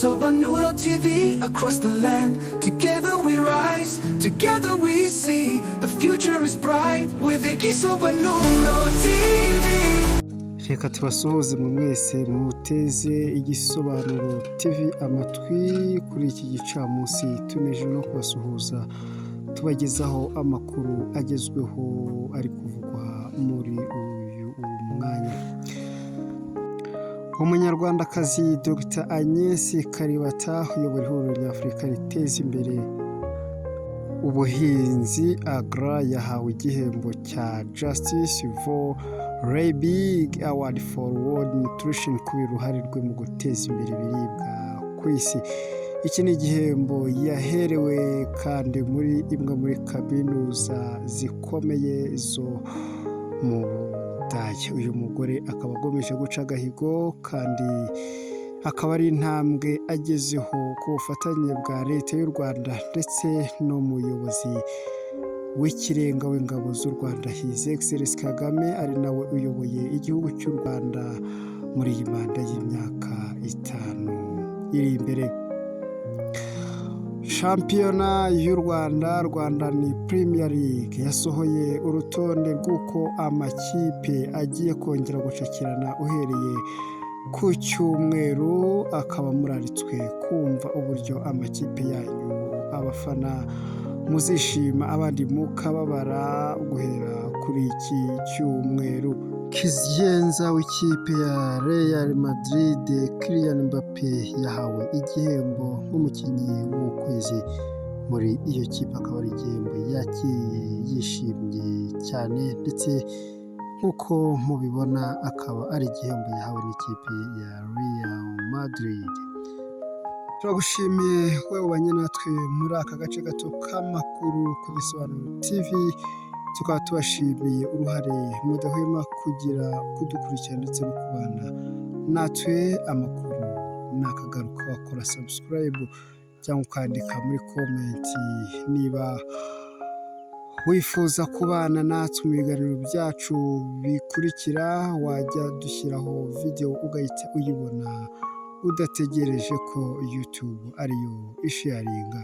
Igisobanuro TV across the land. Together we rise, together we see. The future is bright with Igisobanuro TV. Reka tubasuhuze mu mwese muteze Igisobanuro TV amatwi kuri iki gicamunsi. Tuneje no kubasuhuza tubagezaho amakuru agezweho ari kuvugwa muri uyu mwanya. Umunyarwandakazi Dr Agnes Kalibata uyobora ihuriro nyafurika riteza imbere ubuhinzi AGRA yahawe igihembo cya Justice for Big Award for World Nutrition kubera uruhare rwe mu guteza imbere ibiribwa ku isi. Iki ni igihembo yaherewe kandi muri imwe muri kaminuza zikomeye zo mu Budage. Uyu mugore akaba agomeje guca agahigo kandi akaba ari intambwe agezeho ku bufatanye bwa leta y'u Rwanda ndetse n'umuyobozi w'ikirenga w'ingabo z'u Rwanda His Excellency Kagame ari nawe uyoboye igihugu cy'u Rwanda muri iyi manda y'imyaka 5 iri imbere. Shampiyona y'u Rwanda ni Premier League yasohoye urutonde rw'uko amakipe agiye kongera gucakirana uhereye ku cyumweru. Akaba muraritswe kumva uburyo amakipe yanyu abafana muzishima abandi mukababara guhera kuri iki cyumweru. Kizigenza w'ikipe ya Real Madrid Kylian Mbappe yahawe igihembo nk'umukinnyi w'ukwezi muri iyo kipe. Akaba ari igihembo yakiriye yishimye cyane ndetse nk'uko mubibona akaba ari igihembo yahawe n'ikipe ya Real Madrid. Turagushimiye wowe ubanye natwe muri aka gace gato k'amakuru ku Gisobanuro TV. Tukaba tubashimiye uruhare mudahwema kudukurikira ndetse no kubana natwe. Amakuru nakagaruka wakora subscribe cyangwa ukandika muri comment niba wifuza kubana natwe mu biganiro byacu bikurikira. Wajya dushyiraho video ugahita uyibona udategereje ko YouTube ariyo isharinga.